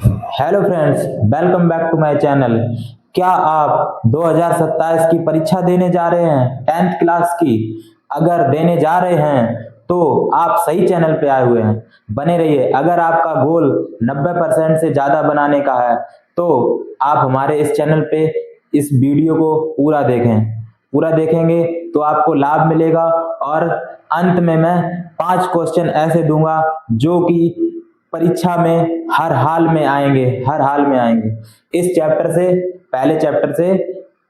Hello friends, welcome back to my channel. क्या आप 2027 की परीक्षा देने जा रहे हैं 10th क्लास की? अगर देने जा रहे हैं तो आप सही चैनल पे आए हुए हैं। बने रहिए। अगर आपका गोल 90% से ज़्यादा बनाने का है तो आप हमारे इस चैनल पे इस वीडियो को पूरा देखें। पूरा देखेंगे तो आपको लाभ मिलेगा और अंत में मैं 5 क्वेश्चन ऐसे दूंगा जो कि परीक्षा में हर हाल में आएंगे, हर हाल में आएंगे। इस चैप्टर से, पहले चैप्टर से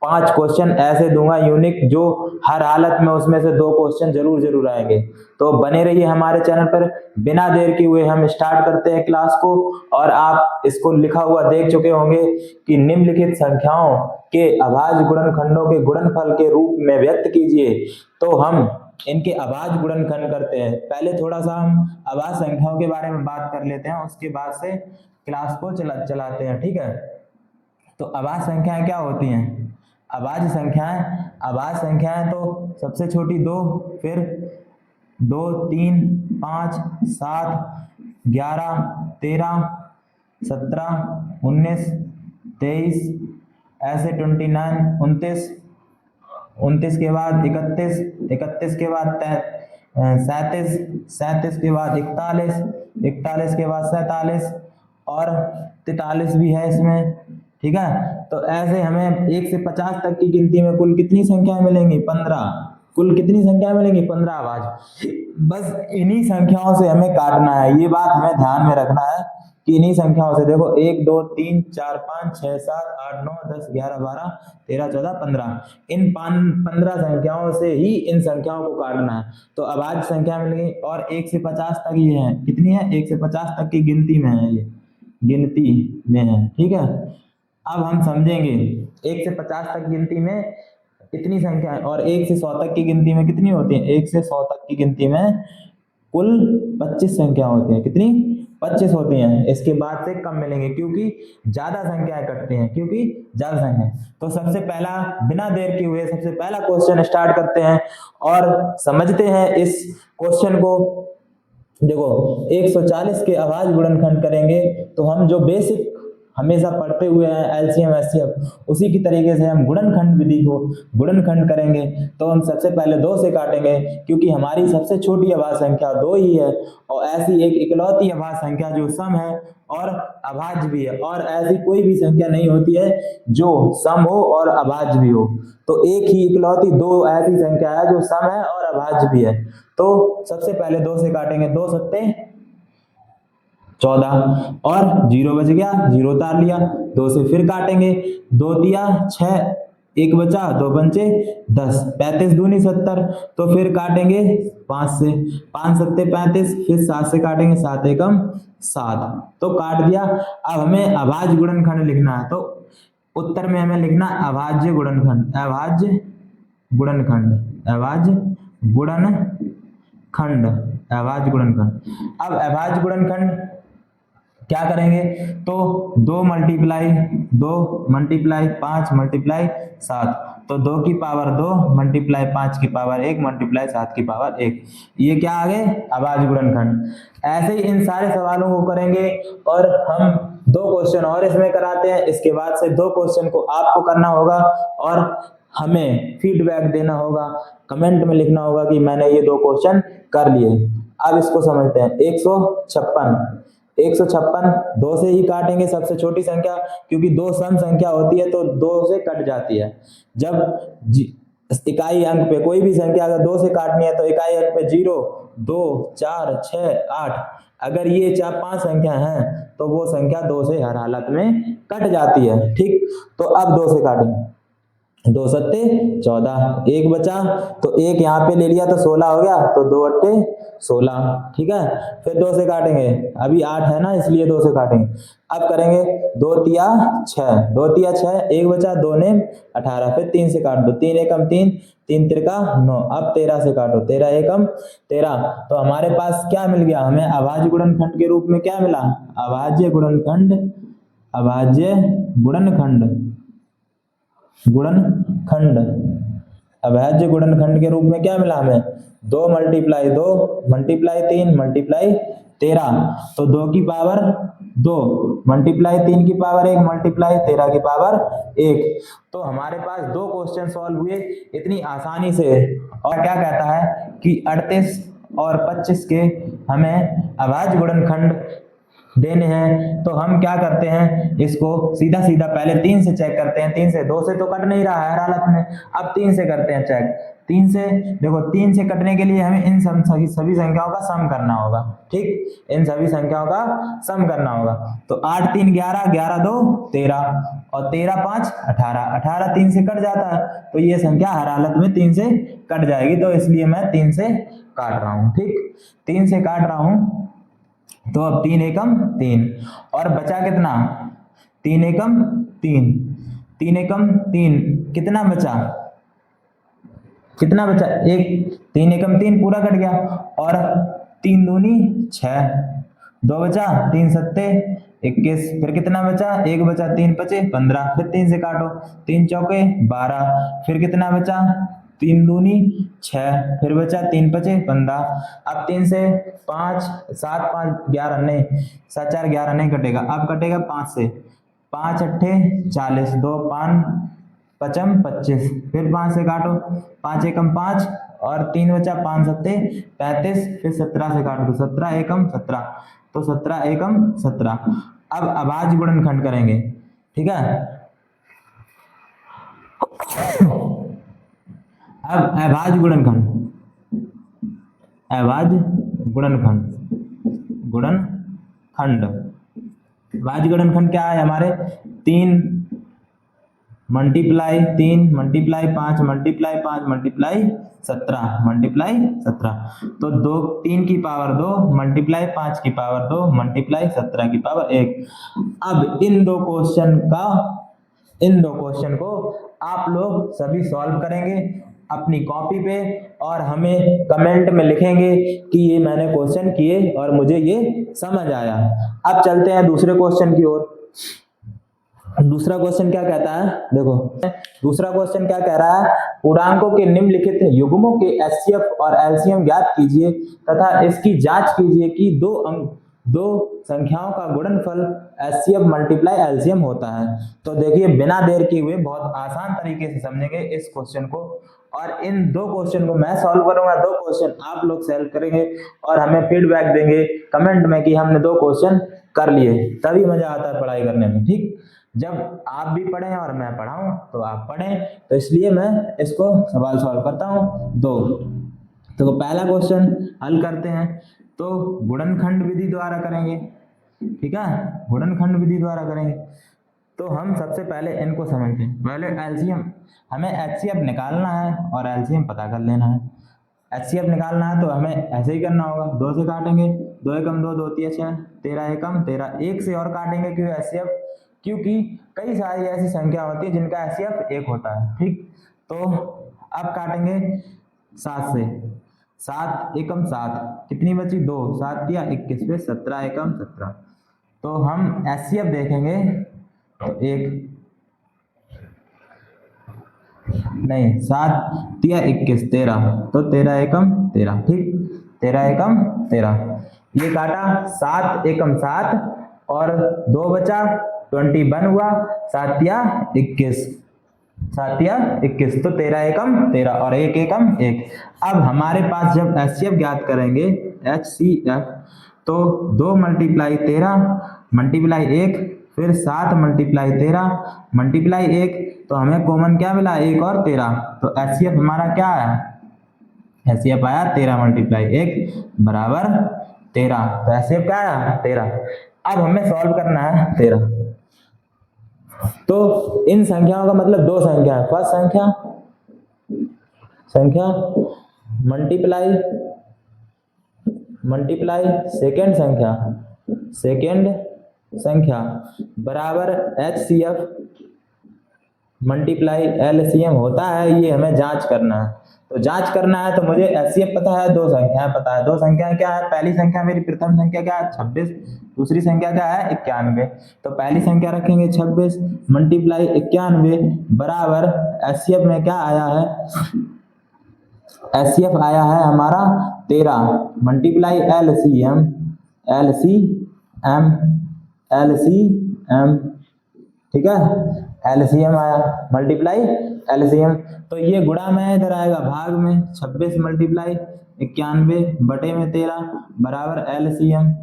5 क्वेश्चन ऐसे दूंगा यूनिक, जो हर हालत में उसमें से 2 क्वेश्चन जरूर जरूर आएंगे। तो बने रहिए हमारे चैनल पर। बिना देर किए हुए हम स्टार्ट करते हैं क्लास को। और आप इसको लिखा हुआ देख चुके होंगे कि निम्नलिखित संख्याओं के अभाज्य गुणनखंडों के गुणनफल के रूप में व्यक्त कीजिए। तो हम इनके अभाज्य गुणनखंड करते हैं। पहले थोड़ा सा हम अभाज्य संख्याओं के बारे में बात कर लेते हैं, उसके बाद से क्लास को चलाते हैं, ठीक है। तो अभाज्य संख्याएं क्या होती हैं? अभाज्य संख्याएं तो सबसे छोटी 2, फिर 2, 3, 5, 7, 11, 13, 17, 19, 23, ऐसे 29, 29, 29 के बाद 31, 31 के बाद 37, 37 के बाद 41, 41 के बाद 47 और 43 भी है इसमें, ठीक है। तो ऐसे हमें 1 से 50 तक की गिनती में कुल कितनी संख्याएं मिलेंगी? 15। कुल कितनी संख्याएं मिलेंगी? 15 अभाज्य। बस इन्हीं संख्याओं से हमें काटना है। ये बात हमें ध्यान में रखना है कि इन्हीं संख्याओं से, देखो 1, 2, 3, 4, 5, 6, 7, 8, 9, 10, 11, 12, 13, 14, 15, इन 15 संख्याओं से ही इन संख्याओं को काटना है। तो अभाज्य संख्या मिल गई। और 1 से 50 तक ये है, कितनी है? 1 से 50 तक की गिनती में है, ये गिनती में है, ठीक है। अब हम समझेंगे 1 से 50 तक गिनती में कितनी संख्या है और 1 से 100 तक की गिनती में कितनी होती है। 1 से 100 तक की गिनती में कुल 25 संख्या होती है। कितनी? 25 होती हैं। इसके बाद से कम मिलेंगे क्योंकि ज्यादा संख्याएं कटती हैं, क्योंकि ज्यादा संख्या। तो सबसे पहला, बिना देर किए हुए सबसे पहला क्वेश्चन स्टार्ट करते हैं और समझते हैं इस क्वेश्चन को। देखो, 140 के अभाज्य गुणनखंड करेंगे तो हम जो बेसिक हमेशा पढ़ते हुए हैं एलसीएम एचसीएफ, उसी की तरीके से हम गुणनखंड विधि को गुणनखंड करेंगे। तो हम सबसे पहले 2 से काटेंगे क्योंकि हमारी सबसे छोटी अभाज्य संख्या 2 ही है। और ऐसी एक इकलौती अभाज्य संख्या जो सम है और अभाज्य भी है, और ऐसी कोई भी संख्या नहीं होती है जो सम हो और अभाज्य भी हो। तो एक ही इकलौती 2 ऐसी संख्या है जो सम है और अभाज्य भी है। तो सबसे पहले 2 से काटेंगे। 2 सत्ते 14 और 0 बच गया, 0 उतार लिया। 2 से फिर काटेंगे। 2 तिया 6, 1 बचा, 2 पंचे 10, 35 दूनी 70। तो फिर काटेंगे 5 से। 5 सत्ते 35, फिर 7 से काटेंगे। 7 एकम 7, तो काट दिया। अब हमें अभाज्य गुणनखंड लिखना है। तो उत्तर में हमें लिखना अभाज्य गुणनखंड, अभाज्य गुणनखंड, अभाज्य गुणनखंड, अभाज्य गुणनखंड। अब अभाज्य गुणनखंड क्या करेंगे? तो 2 मल्टीप्लाई 5 मल्टीप्लाई 7, तो 2 की पावर 2 मल्टीप्लाई 5 की पावर 1 मल्टीप्लाई 7 की पावर 1। ये क्या आ गए? अभाज्य गुणनखंड। ऐसे ही इन सारे सवालों को करेंगे और हम 2 क्वेश्चन और इसमें कराते हैं। इसके बाद से 2 क्वेश्चन को आपको करना होगा और हमें फीडबैक देना होगा, कमेंट में लिखना होगा कि मैंने ये 2 क्वेश्चन कर लिए। अब इसको समझते हैं। 156 2 से ही काटेंगे, सबसे छोटी संख्या, क्योंकि 2 सम संख्या होती है तो 2 से कट जाती है। जब इकाई अंक पे कोई भी संख्या अगर 2 से काटनी है तो इकाई अंक पे 0, 2, 4, 6, 8, अगर ये 4-5 संख्या हैं तो वो संख्या 2 से हर हालत में कट जाती है, ठीक। तो अब 2 से काटेंगे। 2 सत्ते 14, 1 बचा, तो 1 यहाँ पे ले लिया तो 16 हो गया, तो 2 अट्टे 16, ठीक है। फिर 2 से काटेंगे, अभी 8 है ना, इसलिए 2 से काटेंगे। अब करेंगे 2 तिया 6, 2 तिया 6, 1 बचा, 2 ने 18, फिर 3 से काट दो। 3 एकम 3, 3 तिरका 9। अब 13 से काटो, 13 एकम 13। तो हमारे पास क्या मिल गया? हमें अभाज्य गुणनखंड के रूप में क्या मिला? अभाज्य गुणनखंड, अभाज्य गुणनखंड, गुणनखंड, अभाज्य गुणनखंड के रूप में क्या मिला हमें? 2 मल्टीप्लाई 2 मल्टीप्लाई 3 मल्टीप्लाई 13, तो 2 की पावर 2 मल्टीप्लाई 3 की पावर 1 मल्टीप्लाई 13 की पावर 1। तो हमारे पास 2 क्वेश्चन सॉल्व हुए इतनी आसानी से। और क्या कहता है कि 38 और 25 के हमें अभाज्य गुणनखंड देने हैं। तो हम क्या करते हैं, इसको सीधा सीधा पहले 3 से चेक करते हैं। 3 से 2 से तो कट नहीं रहा है हर हालत में, अब 3 से करते हैं चेक। 3 से देखो, 3 से कटने के लिए हमें इन सभी संख्याओं का सम करना होगा। ठीक, इन सभी संख्याओं का सम करना होगा। तो 8 3 11, 11 2 13 और 13 5 18, 18 3 से कट जाता है, तो ये संख्या हर हालत में 3 से कट जाएगी। तो इसलिए मैं 3 से काट रहा हूँ। ठीक, 3 से काट रहा हूँ, तो अब 3 एकम 3 और बचा कितना, 3 एकम 3, 3 एकम 3 कितना बचा, कितना बचा, 1, 3 एकम 3 पूरा कट गया और 3 दूनी 6, 2 बचा, 3 सत्ते 21, फिर कितना बचा, 1 बचा, 3 पचे 15, फिर 3 से काटो, 3 चौके 12, फिर कितना बचा, 3 दूनी 6, फिर बचा 3 पचे 15। अब 3 से 5 7 5 11 नहीं, 7 4 11 नहीं कटेगा, अब कटेगा 5 से, 5 अट्ठे 40, 2 5 पचम 25, फिर 5 से काटो, 5 एकम 5 और 3 बचा, 5 सत्ते 35, फिर 17 से काटो, 17 एकम 17, तो 17 एकम 17। अब अभाज्य गुणनखंड करेंगे। ठीक है, अब अभाज्य गुणनखंड, अभाज्य गुणनखंड, गुणनखंड अभाज्य गुणनखंड क्या है हमारे, 3 multiply 3 multiply 5 multiply 5 multiply 17 multiply 17, तो 2 3 की पावर 2 मल्टीप्लाई 5 की पावर 2 मल्टीप्लाई 17 की पावर 1। अब इन दो क्वेश्चन को आप लोग सभी सॉल्व करेंगे अपनी कॉपी पे और हमें कमेंट में लिखेंगे कि ये मैंने क्वेश्चन किए और मुझे ये समझ आया। अब चलते हैं दूसरे क्वेश्चन की ओर। दूसरा क्वेश्चन क्या कहता है, देखो दूसरा क्वेश्चन क्या कह रहा है, पूर्णांकों के निम्नलिखित युग्मों के एचसीएफ और एलसीएम ज्ञात कीजिए तथा इसकी जांच कीजिए कि दो संख्याओं का गुणनफल एचसीएफ मल्टीप्लाई एलसीएम होता है। तो देखिए बिना देर किए हुए बहुत आसान तरीके से समझेंगे इस क्वेश्चन को, और इन 2 क्वेश्चन को मैं सॉल्व करूंगा, 2 क्वेश्चन आप लोग सॉल्व करेंगे और हमें फीडबैक देंगे कमेंट में कि हमने 2 क्वेश्चन कर लिए। तभी मजा आता है पढ़ाई करने में। ठीक, जब आप भी पढ़ें और मैं पढ़ाऊं तो आप पढ़ें, तो इसलिए मैं इसको सवाल सॉल्व करता हूं 2। तो पहला क्वेश्चन हल करते हैं, तो गुणनखंड विधि द्वारा करेंगे। ठीक है, गुणनखंड विधि द्वारा करेंगे। तो हम सबसे पहले इनको समझते हैं। पहले एलसीएम, हमें एचसीएफ निकालना है और एलसीएम पता कर लेना है। एचसीएफ निकालना है तो हमें ऐसे ही करना होगा, 2 से काटेंगे, 2 एकम 2 2 3 6, 13 एकम 13, 1 से और काटेंगे क्योंकि कई सारी ऐसी संख्या होती है जिनका एचसीएफ 1 होता है। ठीक, तो अब काटेंगे 7 से, 7 एकम 7, कितनी बची 2, 7 या 21, पे 17 एकम 17। तो हम एचसीएफ देखेंगे तो 1 नहीं, 7 या 21 13, तो 13 एकम 13। ठीक, 13 एकम 13, ये काटा 7 एकम 7 और 2 बचा 21 हुआ, 7 या 21, 7 या 21, तो 13 एकम 13 और 1 एकम 1। अब हमारे पास जब एचसीएफ ज्ञात करेंगे, एचसीएफ, तो 2 मल्टीप्लाई 13 मल्टीप्लाई 1, फिर 7 मल्टीप्लाई 13 मल्टीप्लाई 1, तो हमें कॉमन क्या मिला, 1 और 13, तो एचसीएफ हमारा क्या है, एचसीएफ आया 13 मल्टीप्लाई 1 बराबर 13, तो एचसीएफ क्या आया 13। अब हमें सॉल्व करना है 13। तो इन संख्याओं का मतलब 2 संख्या है, फर्स्ट संख्या मल्टीप्लाई सेकेंड संख्या बराबर एचसीएफ मल्टीप्लाई एलसीएम होता है। ये हमें जांच करना है। तो जांच करना है तो मुझे एचसीएफ पता है, 2 संख्याएं पता है। 2 संख्याएं क्या है, पहली संख्या मेरी प्रथम संख्या क्या है 26, दूसरी संख्या क्या है 91। तो पहली संख्या रखेंगे 26 मल्टीप्लाई 91 बराबर एचसीएफ में क्या आया है, एचसीएफ आया है हमारा 13 मल्टीप्लाई एलसीएम LCM, LCM, ठीक है, LCM आया, मल्टीप्लाई LCM, तो ये गुणा में इधर आएगा भाग में, 26 मल्टीप्लाई 91 बटे में 13 बराबर LCM।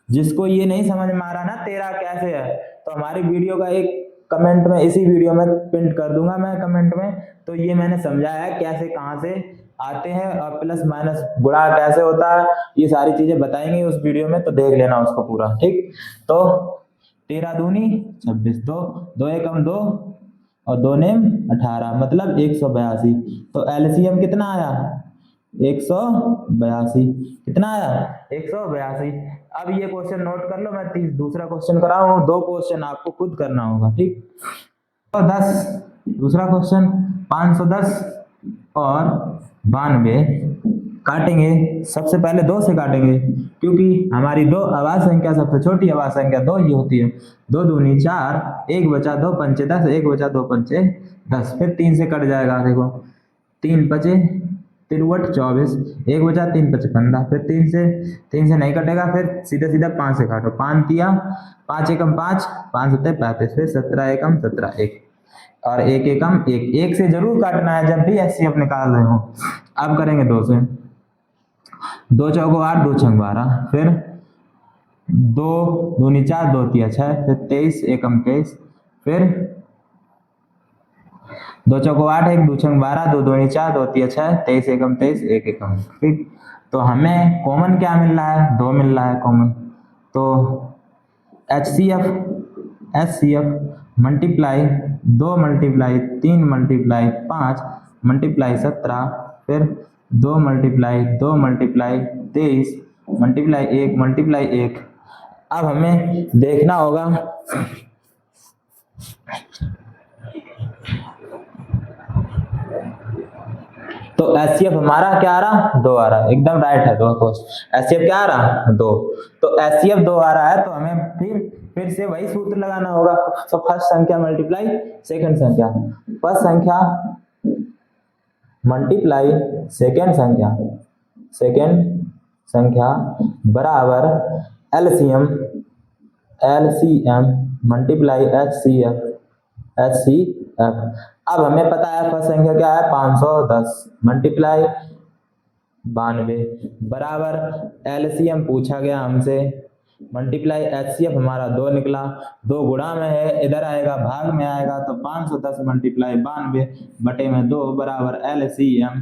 जिसको ये नहीं समझ में आ रहा ना 13 कैसे है, तो हमारी वीडियो का एक कमेंट में, इसी वीडियो में पिन कर दूंगा मैं कमेंट में, तो ये मैंने समझाया है कैसे कहाँ से आते हैं और प्लस माइनस गुणा कैसे होता है, ये सारी चीजें बताएंगे उस वीडियो में, तो देख लेना उसको पूरा, ठीक। तो 13 दूनी 26, दो एकम 2 और 2 नेम 18, मतलब 182। तो एलसीएम कितना आया, 182, कितना आया, 182। अब ये क्वेश्चन नोट कर लो, मैं दूसरा क्वेश्चन करा हूँ, 2 क्वेश्चन आपको खुद करना होगा, ठीक। तो 10, दूसरा क्वेश्चन 510 और 92 काटेंगे, सबसे पहले 2 से काटेंगे, क्योंकि हमारी 2 अभाज्य संख्या, सबसे छोटी अभाज्य संख्या 2 ही होती है। 2 दूनी 4, 1 बचा 2 पंचे 10, 1 बचा 2 पंचे 10, फिर 3 से कट जाएगा, देखो 3 पचे 53 24, 1 बचा 3 पचे 15, फिर 3 से नहीं कटेगा, फिर सीधा सीधा 5 से काटो, 5 तिया 5 एकम 5, 5 सत्ते 35, फिर 17 एकम 17 1 और 1 एकम 1, 1 से जरूर काटना है जब भी एचसीएफ निकाल रहे हो। अब करेंगे 2 से, 2 चौको 8, 2 छंग 12, फिर 2 दूनी 4, 2 तिया 6, फिर 23 एकम 23, फिर 2 चौको 8, 1 2 छंग 12, 2 दूनी 4, 2 तिया 6, 23 एकम 23, 1 एकम, ठीक। तो हमें कॉमन क्या मिल रहा है, 2 मिल रहा है कॉमन, तो HCF multiply 2 multiply 3 multiply 5 multiply 17, फिर 2 मल्टीप्लाई 2 मल्टीप्लाई 23 मल्टीप्लाई 1 मल्टीप्लाई 1। अब हमें देखना होगा तो एचसीएफ हमारा क्या आ रहा, 2 आ रहा, एकदम राइट है, 2 एचसीएफ क्या आ रहा, 2। तो एचसीएफ 2 आ रहा है, तो हमें फिर से वही सूत्र लगाना होगा, तो फर्स्ट संख्या मल्टीप्लाई सेकंड संख्या, फर्स्ट संख्या मल्टीप्लाई सेकंड संख्या बराबर एलसीएम मल्टीप्लाई एचसीएफ। अब हमें पता है फर्स्ट संख्या क्या है, 510 मल्टीप्लाई 92 बराबर एलसीएम पूछा गया हमसे, मल्टीप्लाई एचसीएफ हमारा 2 निकला, 2 गुणा में है, इधर आएगा भाग में आएगा, तो 510 मल्टीप्लाई 92 बटे में 2 बराबर एलसीएम।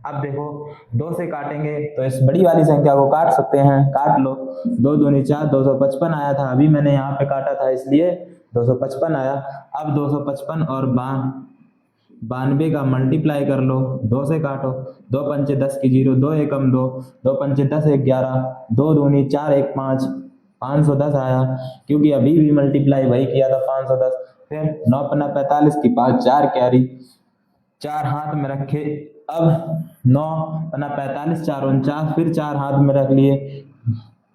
अब देखो 2 से काटेंगे तो इस बड़ी वाली संख्या को काट सकते हैं, काट लो, 2 दूनी 4, 255 आया था, अभी मैंने यहाँ पे काटा था इसलिए 255 आया। अब 255 और 92 का मल्टीप्लाई कर लो, 2 से काटो, 2 पंचे 10 की 0, 2 एकम 2, 2 पंचे 10 1 11, 2 दूनी 4 1 5, 510 आया, क्योंकि अभी भी मल्टीप्लाई वही किया था 510। फिर 9 पन्ना 45 की 5 4 कैरी, 4 हाथ में रखे, अब 9 पन्ना 45 4 49, फिर 4 हाथ में रख लिए,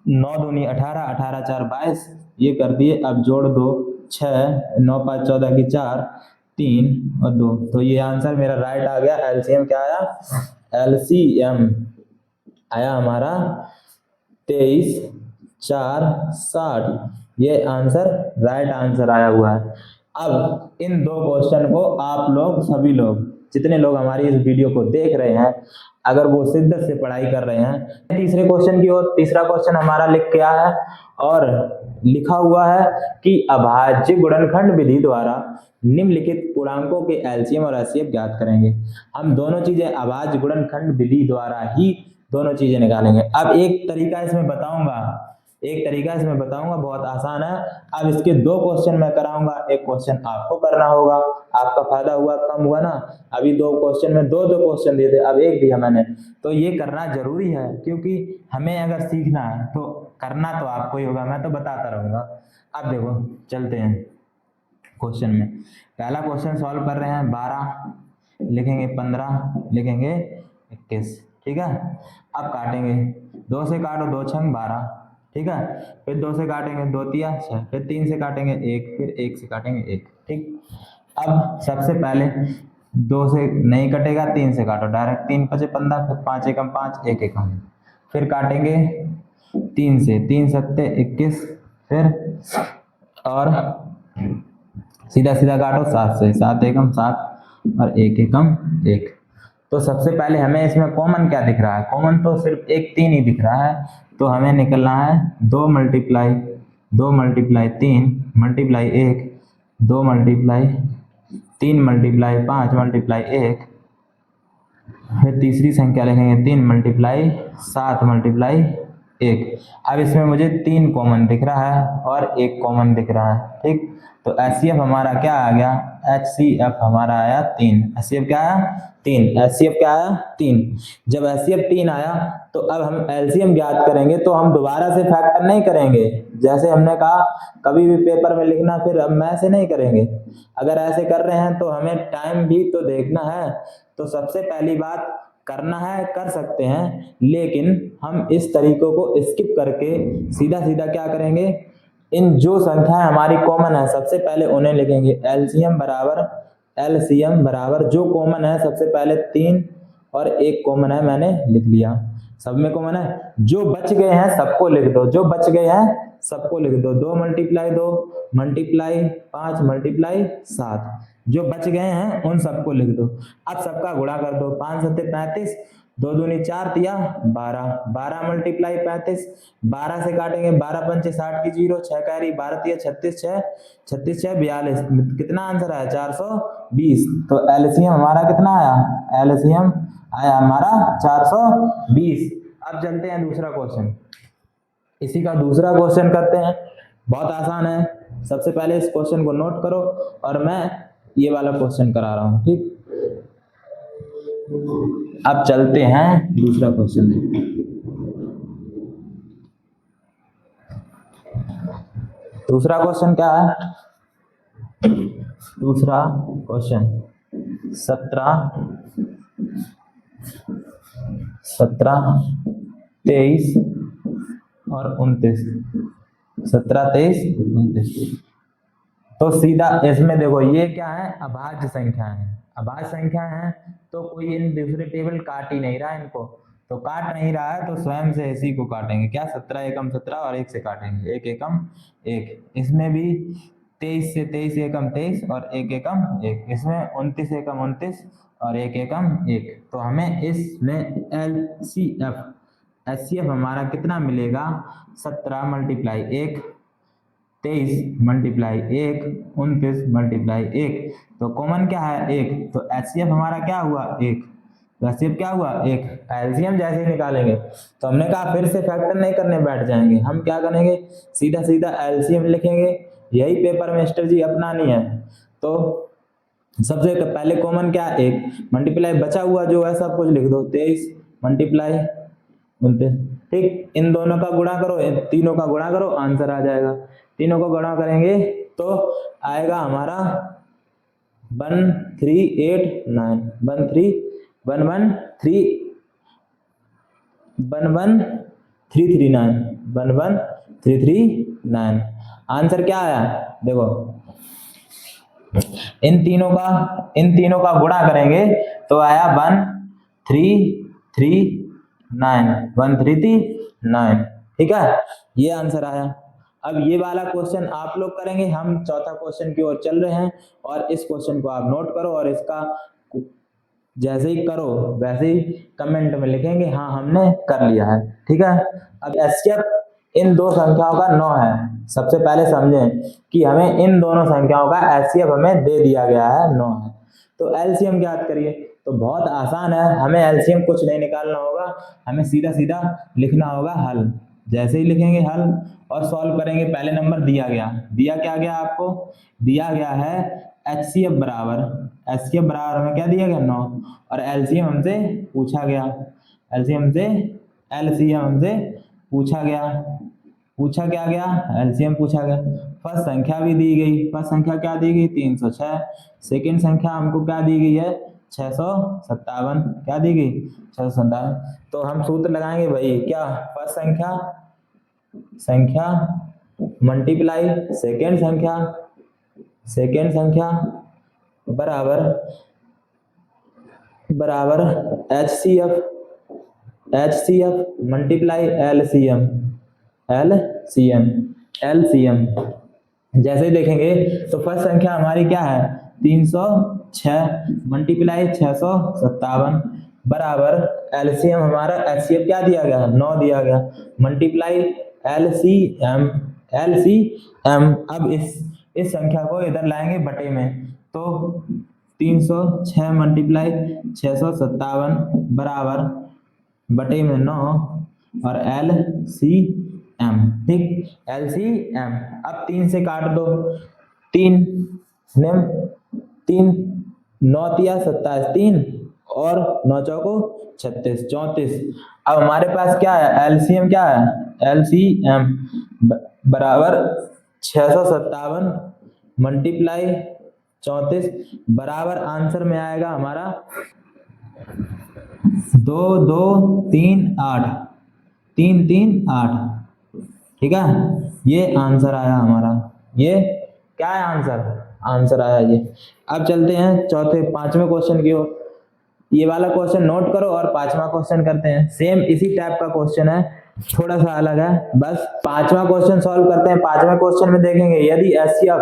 9 दूनी 18, 18 4 22, ये कर दिए। अब जोड़ दो 6, 9 5 14 की 4, 3 और 2, तो ये आंसर मेरा राइट आ गया। एलसीएम क्या आया, एलसीएम आया हमारा 23 4 60, ये आंसर राइट आंसर आया हुआ है। अब इन 2 क्वेश्चन को आप लोग सभी लोग जितने लोग हमारी इस वीडियो को देख रहे हैं, अगर वो शिद्दत से पढ़ाई कर रहे हैं, तीसरे क्वेश्चन की ओर, तीसरा क्वेश्चन हमारा लिख के आया है और लिखा हुआ है कि अभाज्य गुणनखंड विधि द्वारा निम्नलिखित पूर्णांकों के एलसीएम और एचसीएफ ज्ञात करेंगे। हम दोनों चीजें अभाज्य गुणनखंड विधि द्वारा ही दोनों चीजें निकालेंगे। अब एक तरीका इसमें बताऊंगा, बहुत आसान है। अब इसके 2 क्वेश्चन मैं कराऊंगा, एक क्वेश्चन आपको करना होगा, आपका फायदा हुआ कम हुआ ना। अभी 2 क्वेश्चन में 2 क्वेश्चन दिए थे, अब एक दिया मैंने, तो ये करना जरूरी है, क्योंकि हमें अगर सीखना है तो करना तो आपको ही होगा, मैं तो बताता रहूंगा। अब देखो चलते हैं क्वेश्चन में। पहला क्वेश्चन सॉल्व कर रहे हैं, 12 लिखेंगे, 15 लिखेंगे, 21, ठीक है। अब काटेंगे, 2 से काटो, 2 छंग 12, ठीक है। फिर 2 से काटेंगे, 2 तिया 6, फिर 3 से काटेंगे 1, फिर 1 से काटेंगे 1, ठीक। अब सबसे पहले 2 से नहीं कटेगा, 3 से काटो डायरेक्ट, 3 5 15, फिर 5 एकम 5, 1 एकम, फिर काटेंगे 3 से, 3 सत्ते 21, फिर और सीधा सीधा काटो 7 से, 7 एकम 7 और 1 एकम 1। तो सबसे पहले हमें इसमें कॉमन क्या दिख रहा है? कॉमन तो सिर्फ एक 3 ही दिख रहा है, तो हमें निकलना है 2 multiply 3 multiply 1, 2 multiply 3 multiply 5 multiply 1, फिर तीसरी संख्या लिखेंगे 3 मल्टीप्लाई 7 मल्टीप्लाई 1। अब इसमें मुझे 3 कॉमन दिख रहा है और 1 कॉमन दिख रहा है, ठीक। तो HCF हमारा क्या आ गया? HCF हमारा आया 3। HCF क्या आया? 3। HCF क्या आया? 3। जब HCF 3 आया तो अब हम LCM ज्ञात करेंगे, तो हम दोबारा से फैक्टर नहीं करेंगे। जैसे हमने कहा कभी भी पेपर में लिखना, फिर अब मैं ऐसे नहीं करेंगे। अगर ऐसे कर रहे हैं तो हमें टाइम भी तो देखना है। तो सबसे पहली बात करना है, कर सकते हैं, लेकिन हम इस तरीकों को स्किप करके सीधा सीधा क्या करेंगे, इन जो संख्याएं हमारी कॉमन है सबसे पहले उन्हें लिखेंगे। LCM बराबर जो कॉमन है सबसे पहले 3 और 1 कॉमन है, मैंने लिख लिया। सब में कॉमन है, जो बच गए हैं सबको लिख दो, जो बच गए हैं सबको लिख दो। 2 मल्टीप्लाई 2 मल्टीप्लाई 5 मल्टीप्लाई 7, जो बच गए हैं उन सबको लिख दो। अब सबका गुणा कर दो, 5 सत्ते 35, 2 दूनी 4 तिया 12, 12 मल्टीप्लाई 35, 12 से काटेंगे 12 पंचे 60 की 0, 6 कैरी 12 तिया 36, 36 6 42, कितना आंसर आया? 420। तो एलसीएम हमारा कितना आया? एलसीएम आया हमारा 420। अब चलते हैं दूसरा क्वेश्चन, इसी का दूसरा क्वेश्चन करते हैं। बहुत आसान है, सबसे पहले इस क्वेश्चन को नोट करो और मैं ये वाला क्वेश्चन करा रहा हूं, ठीक। अब चलते हैं दूसरा क्वेश्चन। दूसरा क्वेश्चन क्या है? दूसरा क्वेश्चन 17, 23 और 29, 17 23 29। तो सीधा इसमें देखो, ये क्या है? अभाज्य संख्या है। अभाज्य संख्या है तो कोई इन दूसरे टेबल काट ही नहीं रहा है इनको, तो काट नहीं रहा है तो स्वयं से इसी को काटेंगे। क्या? 17 एकम 17 और 1 से काटेंगे, 1 एकम 1। इसमें भी 23 से 23 एकम 23 और 1 एकम 1। इसमें 29 एकम 29 और 1 एकम 1। तो हमें इसमें HCF हमारा कितना मिलेगा? 17 मल्टीप्लाई 1, 23 मल्टीप्लाई 1, 29 मल्टीप्लाई 1। तो कॉमन क्या है? 1। तो HCF हमारा क्या हुआ? 1। तो HCF क्या हुआ? 1। एलसीएम जैसे ही निकालेंगे तो हमने कहा फिर से फैक्टर नहीं करने बैठ जाएंगे, हम क्या करेंगे, सीधा सीधा एलसीएम लिखेंगे। यही पेपर में स्ट्रेटजी अपनानी है। तो सबसे पहले कॉमन क्या? 1 मल्टीप्लाई बचा हुआ जो है सब कुछ लिख दो, 23 मल्टीप्लाई 29, ठीक। इन दोनों का गुणा करो, इन तीनों का गुणा करो, आंसर आ जाएगा। तीनों को गुणा करेंगे तो आएगा हमारा 1389, 11339। आंसर क्या आया? देखो, इन तीनों का गुणा करेंगे तो आया 1339, ठीक है, ये आंसर आया। अब ये वाला क्वेश्चन आप लोग करेंगे, हम चौथा क्वेश्चन की ओर चल रहे हैं और इस क्वेश्चन को आप नोट करो और इसका जैसे ही करो वैसे ही कमेंट में लिखेंगे हाँ हमने कर लिया है, ठीक है। अब एचसीएफ इन दो संख्याओं का 9 है। सबसे पहले समझें कि हमें इन दोनों संख्याओं का एचसीएफ हमें दे दिया गया है 9 है, तो एलसीएम ज्ञात करिए। तो बहुत आसान है, हमें एलसीएम कुछ नहीं निकालना होगा, हमें सीधा सीधा लिखना होगा हल। जैसे ही लिखेंगे हल और सॉल्व करेंगे, पहले नंबर दिया क्या गया आपको? दिया गया है एचसीएफ बराबर हमें क्या दिया गया? 9। और एलसीएम हमसे पूछा गया, एलसीएम हमसे पूछा गया, एलसीएम पूछा गया। फर्स्ट संख्या भी दी गई, फर्स्ट संख्या क्या दी गई? 306। सेकंड संख्या हमको क्या दी गई है? 657। क्या दी गई? 657। तो हम सूत्र लगाएंगे भाई, क्या? फर्स्ट संख्या मल्टीप्लाई सेकंड संख्या बराबर HCF HCF मल्टीप्लाई LCM। जैसे ही देखेंगे तो फर्स्ट संख्या हमारी क्या है 306 मल्टीप्लाई 657 बराबर एलसीएम हमारा एचसीएफ क्या दिया गया 9 दिया गया मल्टीप्लाई एलसीएम। अब इस संख्या को इधर लाएंगे बटे में तो 306 मल्टीप्लाई 657 बराबर बटे में 9 और LCM। ठीक LCM। अब 3 से काट दो 3 9 तिया 27 3 और 9 चौको 36 34। अब हमारे पास क्या है LCM क्या है LCM बराबर 657 मल्टीप्लाई 34 बराबर आंसर में आएगा हमारा 2 2 3 8 3 3 8। ठीक है ये आंसर आया हमारा। ये क्या है आंसर आया ये। अब चलते हैं चौथे 5वें क्वेश्चन की ओर। ये वाला क्वेश्चन नोट करो और 5वां क्वेश्चन करते हैं। सेम इसी टाइप का क्वेश्चन है थोड़ा सा अलग है बस। 5वां क्वेश्चन सॉल्व करते हैं। 5वें क्वेश्चन में देखेंगे यदि एचसीएफ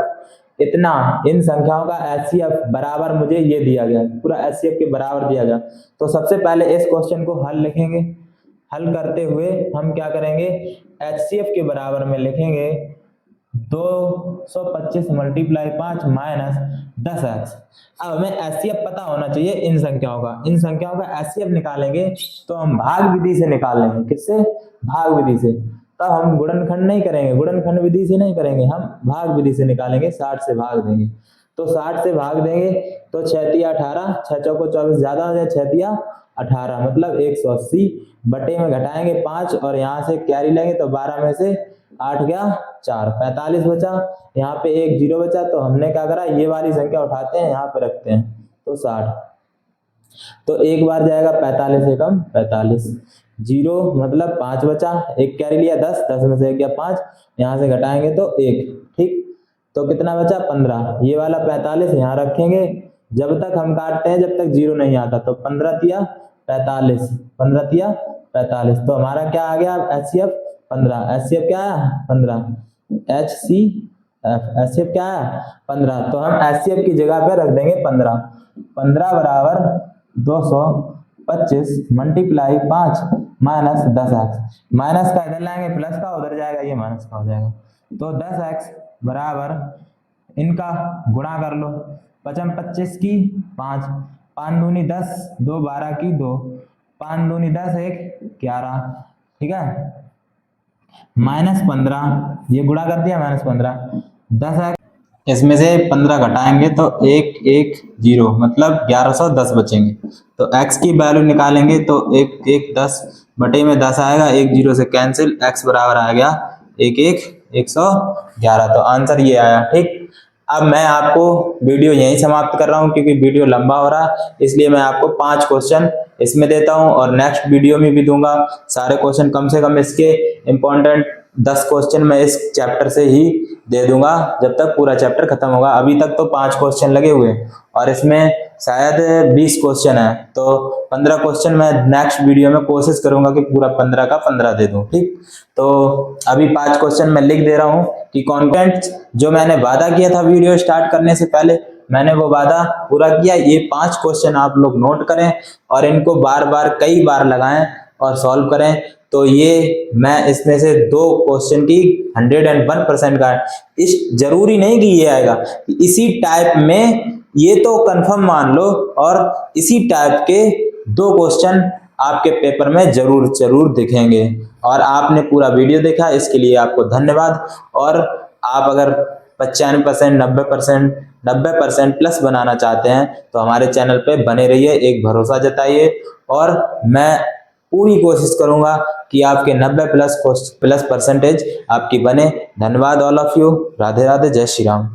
इतना इन संख्याओं का एचसीएफ बराबर मुझे ये दिया गया पूरा एचसीएफ के बराबर दिया गया तो सबसे पहले इस क्वेश्चन को हल लिखेंगे। हल करते हुए हम क्या करेंगे एचसीएफ के बराबर में लिखेंगे 225 मल्टीप्लाई 5 माइनस 10x। अब हमें एचसीएफ पता होना चाहिए इन संख्याओं का एचसीएफ निकालेंगे तो हम भाग विधि से निकाल लेंगे। किससे भाग विधि से। तब हम गुणनखंड नहीं करेंगे गुणनखंड विधि से नहीं करेंगे हम भाग विधि से निकालेंगे 60 से भाग देंगे तो 60 से भाग देंगे तो 6 तिया 18 6 चौको 24 ज्यादा हो जाए 6 तिया 18 मतलब 180 बटे में घटाएंगे 5 और यहाँ से कैरी लेंगे तो 12 में से 8 गया 4 45 बचा। यहाँ पे एक 0 बचा तो हमने क्या करा ये वाली संख्या उठाते हैं यहाँ पे रखते हैं तो 60 तो एक बार जाएगा 45 से कम 45 0 मतलब 5 बचा एक कैरी लिया 10 10 में से 1 गया 5 यहाँ से घटाएंगे तो 1। ठीक तो कितना बचा 15 ये वाला 45 यहाँ रखेंगे जब तक हम काटते हैं जब तक 0 नहीं आता तो 15 तिया 45 15 तिया 45 तो हमारा क्या आ गया एचसीएफ 15। एचसीएफ क्या है 15 एचसीएफ क्या है 15 तो हम एचसीएफ की जगह पे रख देंगे 15 बराबर 225 मल्टीप्लाई 5 माइनस 10x। माइनस का इधर लाएंगे प्लस का उधर जाएगा ये माइनस का हो जाएगा तो 10x बराबर इनका गुणा कर लो 5 25 की 5 5 दूनी 10 2 12 की 2 5 दूनी 10 1 11। ठीक है माइनस 15 ये गुणा कर दिया माइनस 15 10x इसमें से 15 घटाएंगे तो 1 1 0 मतलब 1110 बचेंगे तो x की वैल्यू निकालेंगे तो 1 1 10 बटे में 10 आएगा 1 0 से कैंसिल x बराबर आ गया 1 1 111 तो आंसर ये आया। ठीक अब मैं आपको वीडियो यहीं समाप्त कर रहा हूं क्योंकि वीडियो लंबा हो रहा है इसलिए मैं आपको 5 क्वेश्चन इसमें देता हूं और नेक्स्ट वीडियो में भी दूंगा सारे क्वेश्चन कम से कम इसके इम्पोर्टेंट 10 क्वेश्चन मैं इस चैप्टर से ही दे दूंगा जब तक पूरा चैप्टर खत्म होगा। अभी तक तो 5 क्वेश्चन लगे हुए और इसमें शायद 20 क्वेश्चन है तो 15 क्वेश्चन मैं नेक्स्ट वीडियो में कोशिश करूंगा कि पूरा 15 का 15 दे दूं। ठीक तो अभी 5 क्वेश्चन मैं लिख दे रहा हूं कि कंटेंट जो मैंने वादा किया था वीडियो स्टार्ट करने से पहले मैंने वो वादा पूरा किया। ये 5 क्वेश्चन आप लोग नोट करें और इनको बार बार कई बार लगाएं और सॉल्व करें तो ये मैं इसमें से 2 क्वेश्चन की 101% का इस जरूरी नहीं कि ये आएगा इसी टाइप में ये तो कंफर्म मान लो और इसी टाइप के 2 क्वेश्चन आपके पेपर में जरूर दिखेंगे। और आपने पूरा वीडियो देखा इसके लिए आपको धन्यवाद। और आप अगर 95% 90% प्लस बनाना चाहते हैं तो हमारे चैनल पे बने रहिए एक भरोसा जताइए और मैं पूरी कोशिश करूंगा कि आपके 90 प्लस परसेंटेज आपकी बने। धन्यवाद all of you. Radhe Radhe जय श्री राम।